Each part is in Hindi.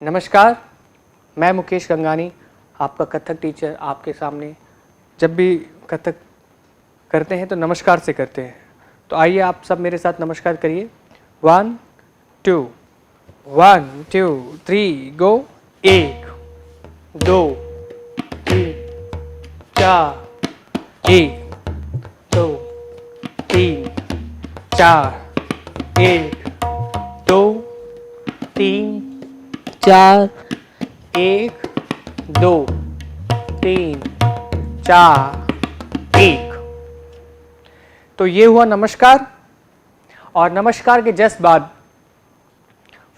नमस्कार, मैं मुकेश गंगानी, आपका कथक टीचर। आपके सामने जब भी कथक करते हैं तो नमस्कार से करते हैं। तो आइए आप सब मेरे साथ नमस्कार करिए। 1 2 1 2 3 गो। 1 2 3 4 1 2 3 4 1 2 3 4 1 2 3 4 1। तो ये हुआ नमस्कार। और नमस्कार के जस्ट बाद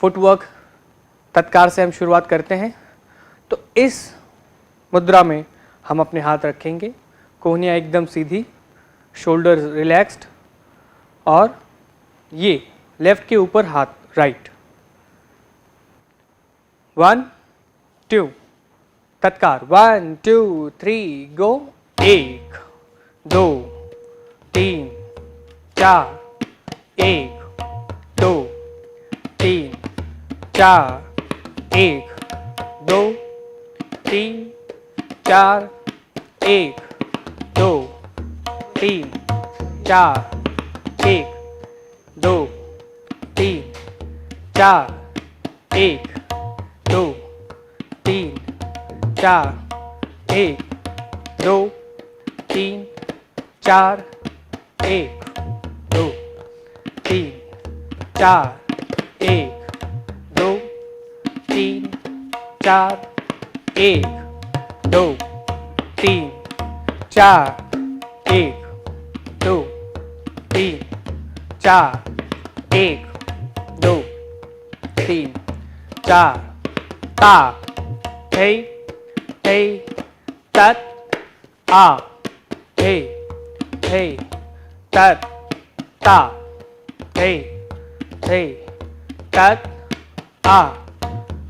फुटवर्क तत्कार से हम शुरुआत करते हैं। तो इस मुद्रा में हम अपने हाथ रखेंगे, कोहनियाँ एकदम सीधी, शोल्डर रिलैक्स्ड, और ये लेफ्ट के ऊपर हाथ राइट। 1 2 तत्कार 1 2 3 गो। 1 2 3 4 1 2 3 4 1 2 3 4 1 2 3 4 1 2 3 4 1 2 3 4 1 2 3 4 1 2 3 4 1 2 3 4 1 2 3 4 1 2 3 4 1 2 3 4 ता थे थे तत आ थे थे तत ता थे थे तत आ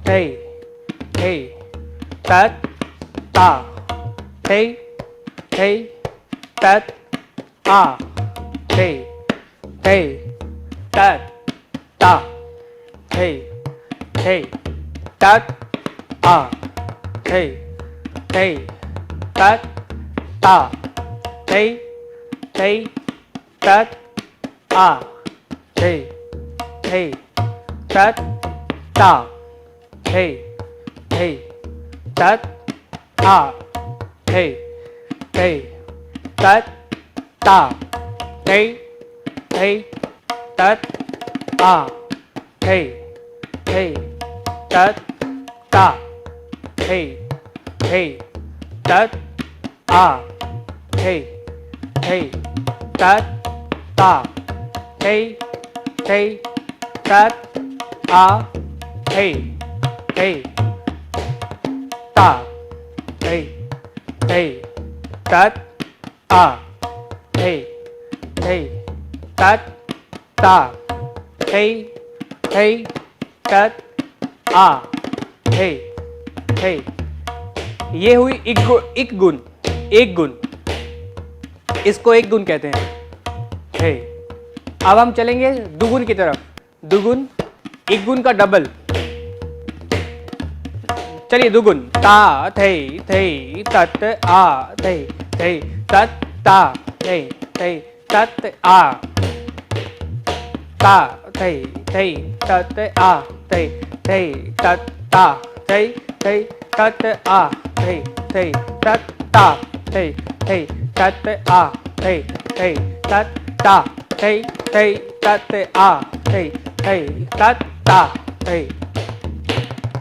थे थे तत ता थे थे तत आ थे थे तत ता थे थे तत आ थे थे तत ता थे थे तत आ थे थे तत ता थे थे तत आ थे थे तत ता थे थे तत आ थे थे तत ता थे थे तत आ थे थे तत ता थे थे तत आ थे थे ता थे थे तत आ थे थे तत ता थे थे तत आ थे थे। ये हुई एक गुण। एक गुण, इसको एक गुण कहते हैं। है। अब हम चलेंगे दुगुन की तरफ। दुगुन, एक गुण का डबल। चलिए दुगुन। ता थे थे तत आ थे थे तत ता थे थे तत आ ता थे थे तत आ थे थे तत ता थे थे तत आ थे थे तत ता थे थे तत आ थे थे तत ता थे थे तत आ थे थे तत ता थे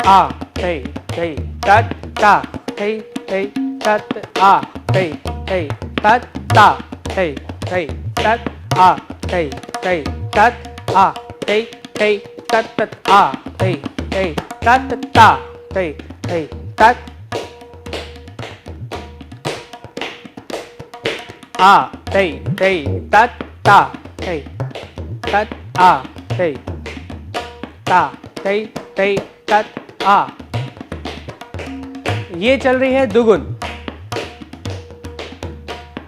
आ थे थे तत ता थे थे तत आ थे थे तत ता थे थे तत आ थे थे तत आ थे थे तत आ थे थे तत ता थे थे तत आ थे थे तत ता थे तत आ थे ता थे थे तत आ। ये चल रही है दुगुन।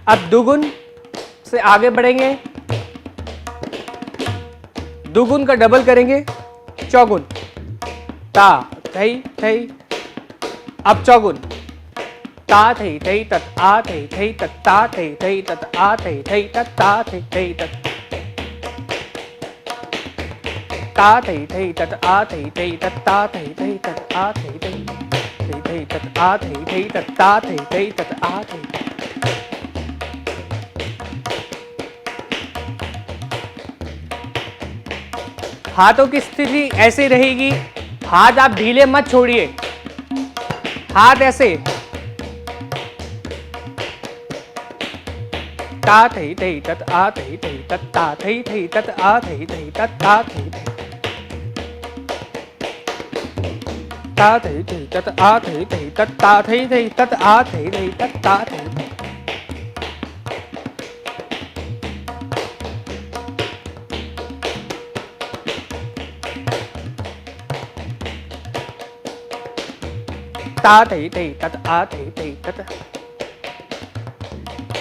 अब दुगुन से आगे बढ़ेंगे, दुगुन का डबल करेंगे, चौगुन। ता थई थई। अब चौगुन ता थई थई तत आ थई थई तत ता थई थई तत आ थई थई तत ता थई थई तत ता थई थई तत आ थई थई तत ता थई थई तत आ थई थई थई तत आ थई थई तत ता थई थई तत आ थई। हाथों की स्थिति ऐसे रहेगी, हाथ आप ढीले मत छोड़िए, हाथ ऐसे ता थई थई तत आ थई थई तत ता थई थई तत आ थई थई तत ता थई थई ता थई थई तत आ थई थई तत ता थई थई तत आ थई थई तत ता थई थई। ता थई थई तत आ थई थई तत।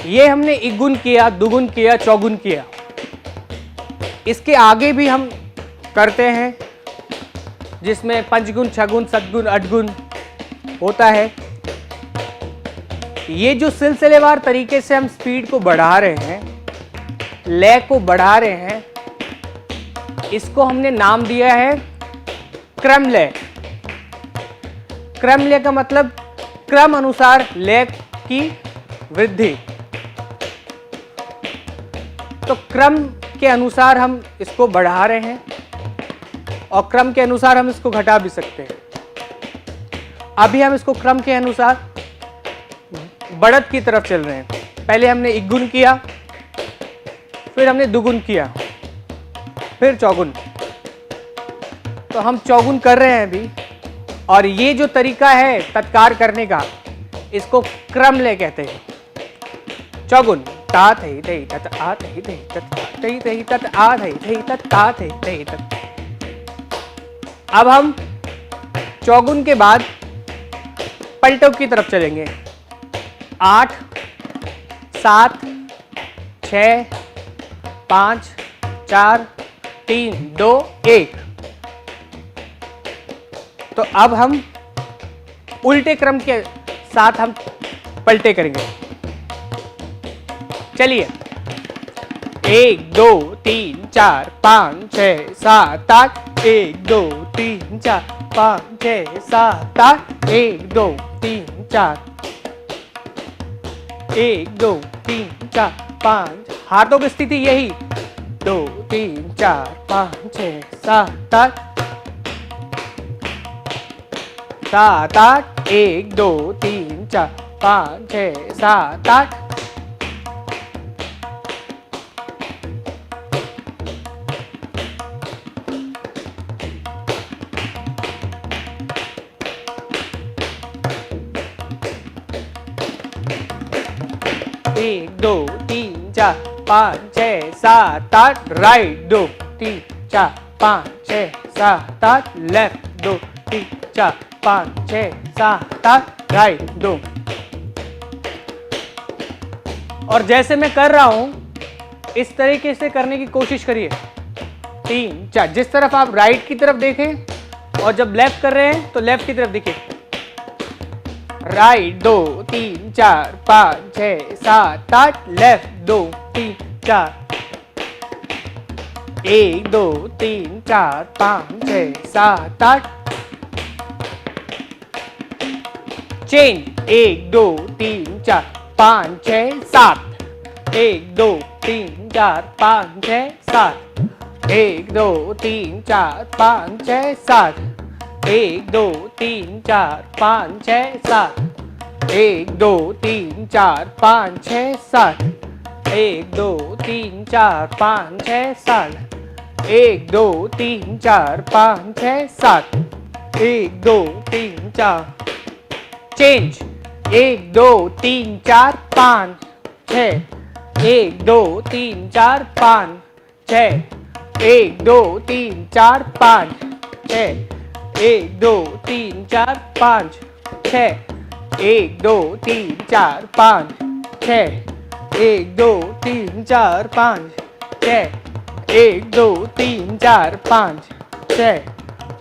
ये हमने इगुन किया, दुगुन किया, चौगुन किया। इसके आगे भी हम करते हैं जिसमें पंचगुन, छगुन, सतगुन, अठगुन होता है। ये जो सिलसिलेवार तरीके से हम स्पीड को बढ़ा रहे हैं, लय को बढ़ा रहे हैं, इसको हमने नाम दिया है क्रम लय। क्रम लय का मतलब क्रम अनुसार लय की वृद्धि। तो क्रम के अनुसार हम इसको बढ़ा रहे हैं और क्रम के अनुसार हम इसको घटा भी सकते हैं। अभी हम इसको क्रम के अनुसार बढ़त की तरफ चल रहे हैं। पहले हमने इगुन किया, फिर हमने दुगुन किया, फिर चौगुन। तो हम चौगुन कर रहे हैं अभी, और ये जो तरीका है तत्कार करने का, इसको क्रम लय कहते हैं। चौगुन ता थई थई तत आ थई थई तत थई थई तत आ थई थई तत ता थई थई तत। अब हम चौगुन के बाद पलटों की तरफ चलेंगे। 8 7 6 5 4 3 2 1। तो अब हम उल्टे क्रम के साथ हम पलटे करेंगे। चलिए 1 2 3 4 5 6 7 8 1 2 3 4 5 6 7 8 1 2 3 4 1 2 3 4 5। हाथों की स्थिति यही 2 3 4 5 6 7 8 7 8 1 2 3 4 5 6 7 8। एक दो तीन चार 5 6 7 8 राइट 2 3 4 5 6 7 8 लेफ्ट 2 3 4 5 6 7 8 राइट 2। और जैसे मैं कर रहा हूं इस तरीके से करने की कोशिश करिए। 3 4, जिस तरफ आप राइट की तरफ देखें और जब लेफ्ट कर रहे हैं तो लेफ्ट की तरफ देखिए। Right 2 3 4 5 6 7 8 left 2 3 4 1 2 3 4 5 6 7 8। चेंज 1 2 3 4 5 6 7 1 2 3 4 5 6 7 1 2 3 4 5 6 7 1 2 3 4 5 6 7 1 2 3 4 5 6 7 1 2 3 4 5 6 7 1 2 3 4 5 6 7 1 2 3 4। चेंज 1 2 3 4 5 6 1 2 3 4 5 6 1 2 3 4 5 6 1 2 3 4 5 6 1 2 3 4 5 6 1 2 3 4 5 6 1 2 3 4 5 6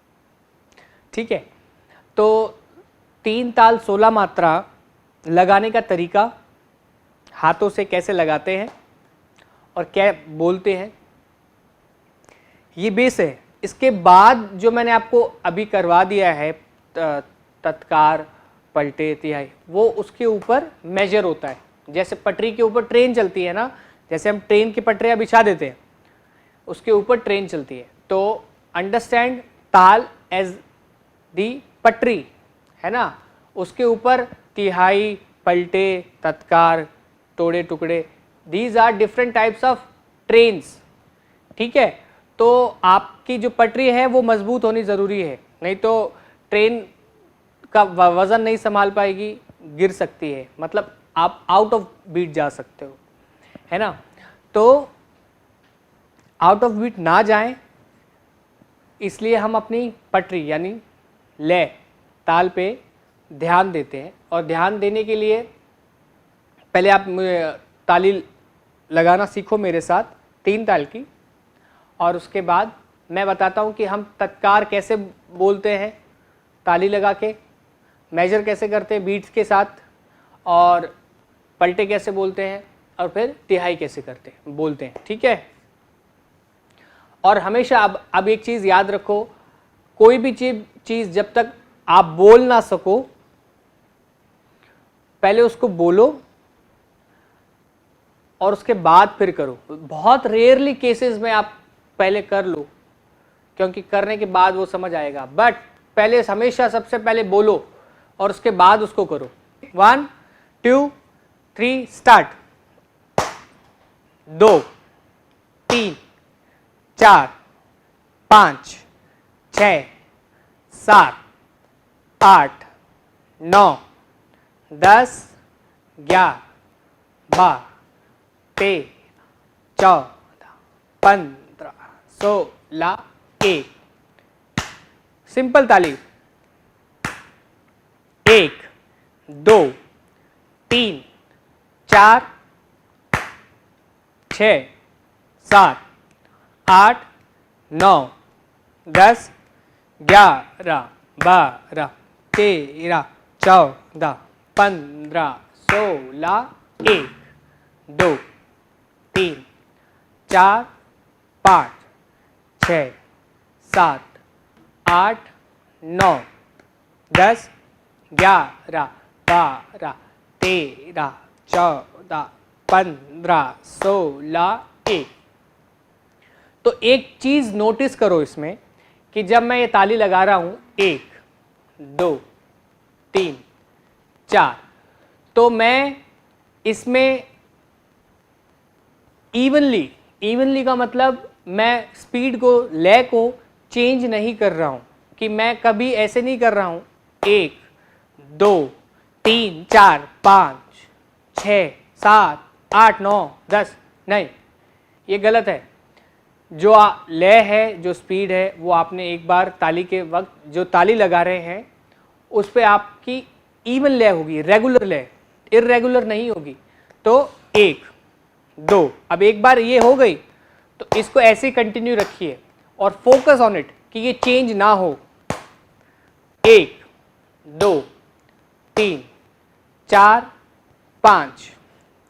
ठीक है। तो 3 ताल 16 मात्रा लगाने का तरीका, हाथों से कैसे लगाते हैं और क्या बोलते हैं, ये बेस है। इसके बाद जो मैंने आपको अभी करवा दिया है तत्कार, पलटे, तिहाई, वो उसके ऊपर मेजर होता है। जैसे पटरी के ऊपर ट्रेन चलती है ना, जैसे हम ट्रेन की पटरियाँ बिछा देते हैं, उसके ऊपर ट्रेन चलती है। तो अंडरस्टैंड ताल एज दी पटरी, है ना, उसके ऊपर तिहाई, पलटे, तत्कार, तोड़े टुकड़े, these are different types of trains. ठीक है। तो आपकी जो पटरी है वो मजबूत होनी ज़रूरी है, नहीं तो ट्रेन का वज़न नहीं संभाल पाएगी, गिर सकती है, मतलब आप आउट ऑफ बीट जा सकते हो, है ना। तो आउट ऑफ बीट ना जाएं, इसलिए हम अपनी पटरी यानी लय, ताल पे ध्यान देते हैं। और ध्यान देने के लिए पहले आप ताली लगाना सीखो मेरे साथ 3 ताल की, और उसके बाद मैं बताता हूँ कि हम तत्कार कैसे बोलते हैं ताली लगा के, मेजर कैसे करते हैं बीट्स के साथ, और पलटे कैसे बोलते हैं, और फिर तिहाई कैसे करते हैं बोलते हैं। ठीक है। और हमेशा अब एक चीज़ याद रखो, कोई भी चीज़ जब तक आप बोल ना सको, पहले उसको बोलो और उसके बाद फिर करो। बहुत रेयरली केसेस में आप पहले कर लो, क्योंकि करने के बाद वो समझ आएगा, बट पहले हमेशा सबसे पहले बोलो और उसके बाद उसको करो। 1 2 3 स्टार्ट। 2 3 4 5 6 7 8 9 10 11 12 13 14 15 16 1। सिंपल ताली। 1 2 3 4 6 7 8 9 10 11 12 13 14 15 16 1 2 3 4 5 6 7 8 9 10 11 12 13 14 15 16 1। तो एक चीज नोटिस करो इसमें कि जब मैं ये ताली लगा रहा हूं 1 2 3 4, तो मैं इसमें इवनली का मतलब मैं स्पीड को, लय को चेंज नहीं कर रहा हूं, कि मैं कभी ऐसे नहीं कर रहा हूं 1 2 3 4 5 6 7 8 9 10, नहीं, ये गलत है। जो लय है, जो स्पीड है, वो आपने एक बार ताली के वक्त जो ताली लगा रहे हैं उस पर आपकी इवन लय होगी, रेगुलर लय, इर्रेगुलर नहीं होगी। तो 1 2, अब एक बार ये हो गई तो इसको ऐसे कंटिन्यू रखिए और फोकस ऑन इट कि ये चेंज ना हो। 1 2 3 4 5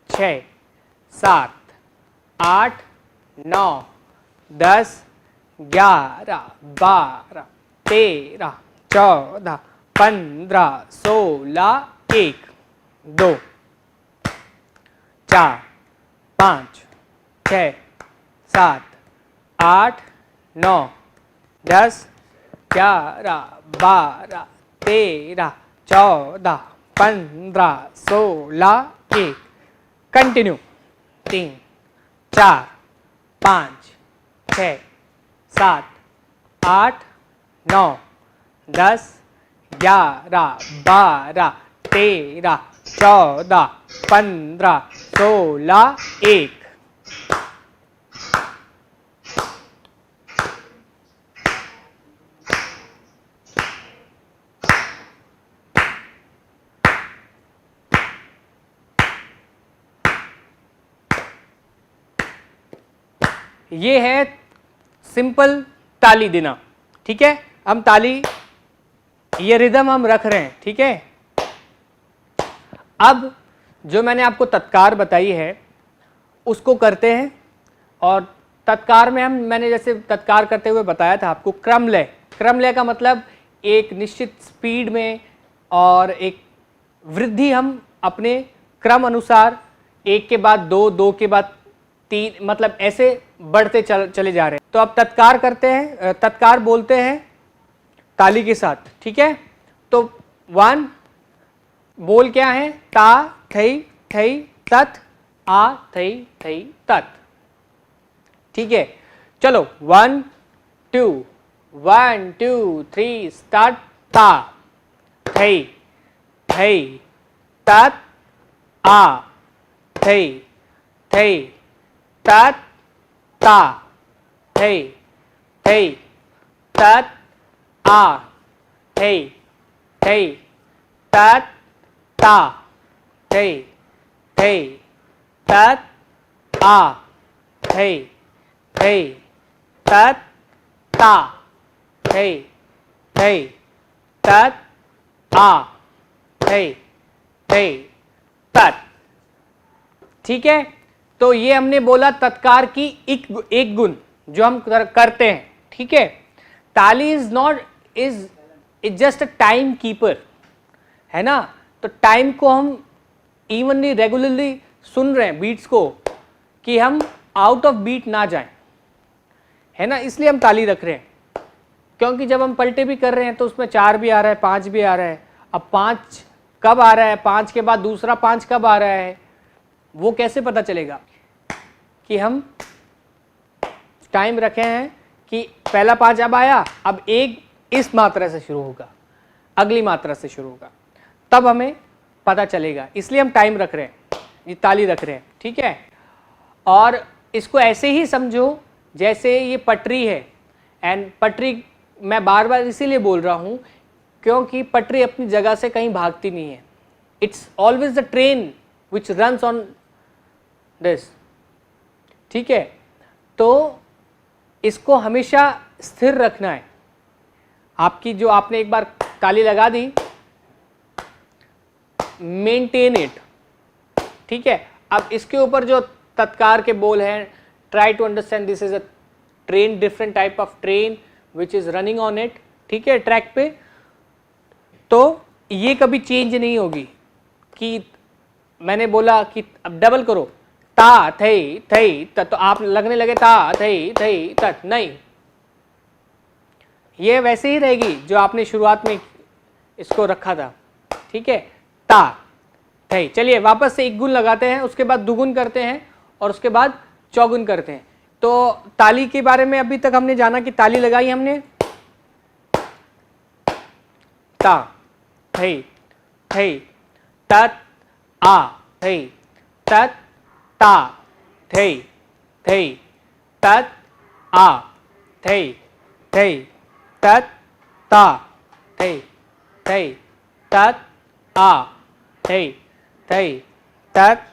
6 7 8 9 10 11 12 13 14 15 16 1 2 4 5 6 7 8 9 10 11 12 13 14 15 16 1। कंटिन्यू। 3 4 5 6 7 8 9 10 11 12 13 14 15 16 1। ये है सिंपल ताली देना। ठीक है, हम ताली ये रिदम हम रख रहे हैं, ठीक है। अब जो मैंने आपको तत्कार बताई है उसको करते हैं, और तत्कार में मैंने जैसे तत्कार करते हुए बताया था आपको क्रमलय। क्रमलय का मतलब एक निश्चित स्पीड में और एक वृद्धि हम अपने क्रम अनुसार, एक के बाद दो, दो के बाद तीन, मतलब ऐसे बढ़ते चले जा रहे हैं। तो अब तत्कार करते हैं, तत्कार बोलते हैं ताली के साथ, ठीक है। तो 1 बोल क्या है, ता थई थई तत, आ थई थई तत, ठीक है। चलो 1 2 1 2 3 स्टार्ट। ता थई थई तत, आ थई थई तत, ता थई थई तत, आ थई थई तत, ता थई थई तत, आ थई थई तत, ता थई थई तत, आ थई थई तत, ठीक है। तो ये हमने बोला तत्कार की एक गुण जो हम करते हैं, ठीक है। ताली is not is just a time keeper, है ना। तो टाइम को हम इवनली रेगुलरली सुन रहे हैं बीट्स को, कि हम आउट ऑफ बीट ना जाएं, है ना, इसलिए हम ताली रख रहे हैं। क्योंकि जब हम पलटे भी कर रहे हैं तो उसमें 4 भी आ रहा है, 5 भी आ रहा है। अब 5 कब आ रहा है, 5 के बाद दूसरा 5 कब आ रहा है, वो कैसे पता चलेगा कि हम टाइम रखे हैं कि पहला 5 अब आया, अब एक इस मात्रा से शुरू होगा, अगली मात्रा से शुरू होगा, तब हमें पता चलेगा। इसलिए हम टाइम रख रहे हैं, ये ताली रख रहे हैं, ठीक है। और इसको ऐसे ही समझो जैसे ये पटरी है, एंड पटरी मैं बार बार इसीलिए बोल रहा हूं क्योंकि पटरी अपनी जगह से कहीं भागती नहीं है। It's always the train which runs on this, ठीक है। तो इसको हमेशा स्थिर रखना है। आपकी जो आपने एक बार ताली लगा दी, मेंटेन इट, ठीक है। अब इसके ऊपर जो तत्कार के बोल हैं, try to understand this is a train, different type of train which is running on it, ठीक है, ट्रैक पे। तो ये कभी चेंज नहीं होगी कि मैंने बोला कि अब डबल करो, ता थई थई तत, तो आप लगने लगे ता थई थई तत, नहीं, ये वैसे ही रहेगी जो आपने शुरुआत में इसको रखा था, ठीक है, ता थई। चलिए वापस से एक गुण लगाते हैं, उसके बाद दुगुन करते हैं और उसके बाद चौगुन करते हैं। तो ताली के बारे में अभी तक हमने जाना कि ताली लगाई हमने, ता थई थई तत, आ थई तत, ता थई थई तत, आ थई थई तत, ता थई थई तत, आ थई थई तत,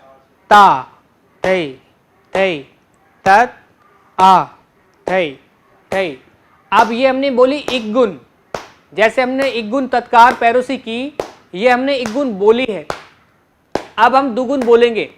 ता थई थई तत, आ थई थई। अब ये हमने बोली एक गुण, जैसे हमने एक गुण तत्कार पैरोसी की, ये हमने एक गुण बोली है। अब हम दुगुन बोलेंगे,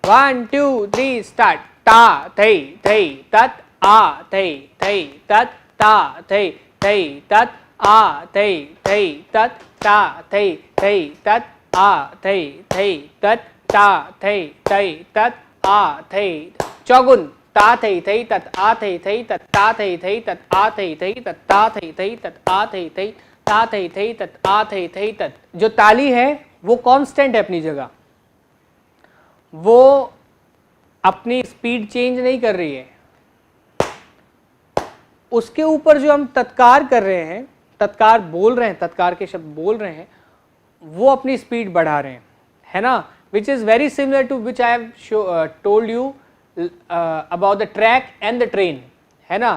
1 2 3 स्टार्ट। ता थई थई तत, आ थई थई तत, ता थई थई तत, आ थई थई तत, ता थई थई तत, आ थई थई तत, ता थई थई तत, आ थई। चौगुन, ता थई थई तत, आ थई थई तत, ता थई थई तत, आ थई थई तत, ता थई थई तत, आ थई थई, ता थई थई तत, आ थई थई तत। जो ताली है वो कांस्टेंट है अपनी जगह, वो अपनी स्पीड चेंज नहीं कर रही है। उसके ऊपर जो हम तत्कार कर रहे हैं, तत्कार बोल रहे हैं, तत्कार के शब्द बोल रहे हैं, वो अपनी स्पीड बढ़ा रहे हैं, है ना। Which is very similar to which I have told you about the track and the train, है ना,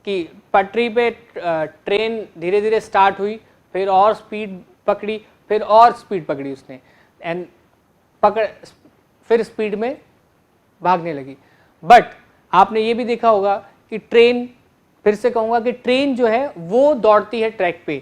कि पटरी पे ट्रेन धीरे धीरे स्टार्ट हुई, फिर और स्पीड पकड़ी, फिर और स्पीड पकड़ी उसने, एंड फिर स्पीड में भागने लगी। बट आपने ये भी देखा होगा कि ट्रेन, फिर से कहूंगा कि ट्रेन जो है वो दौड़ती है ट्रैक पे,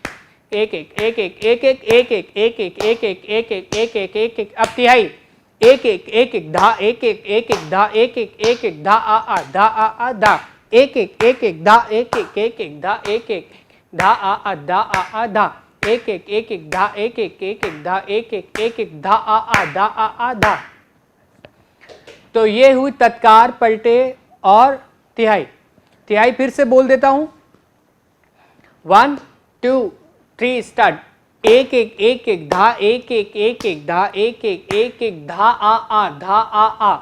एक एक एक एक एक एक एक एक एक एक एक एक एक एक एक एक एक एक अब तिहाई एक एक एक एक धा एक एक एक एक धा एक एक धा आ धा आ धा एक एक धा एक एक धा एक धा आ धा आ धा एक एक धा एक धा एक धा आ धा। तो ये हुई तत्कार, पलटे और तिहाई। तिहाई फिर से बोल देता हूं, 1 2 3 स्टार्ट। एक एक धा एक एक धा एक धा आ धा आ।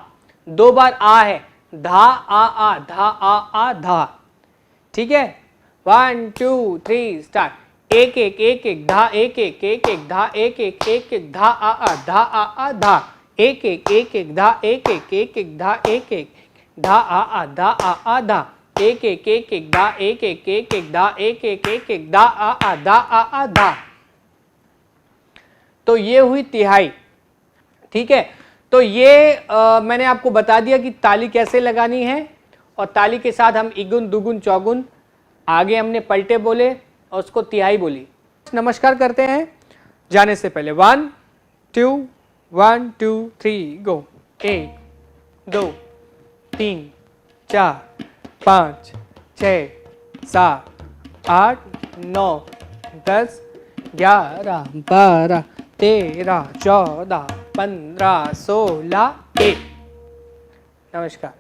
दो बार आ है, धा आ धा। ठीक है, 1 2 3 स्टार्ट। एक एक धा एक धा एक धा आ धा एक धा एक धा धा आ धा एक धा एक धा एक धा आ धा। तो ये हुई तिहाई। ठीक है, तो ये मैंने आपको बता दिया कि ताली कैसे लगानी है, और ताली के साथ हम इगुन दुगुन चौगुन, आगे हमने पलटे बोले और उसको तिहाई बोली। नमस्कार करते हैं जाने से पहले। 1 2 1 2 3 गो। 1 2 3 4 5 6 7 8 9 10 11 12 13 14 15 16 1। नमस्कार।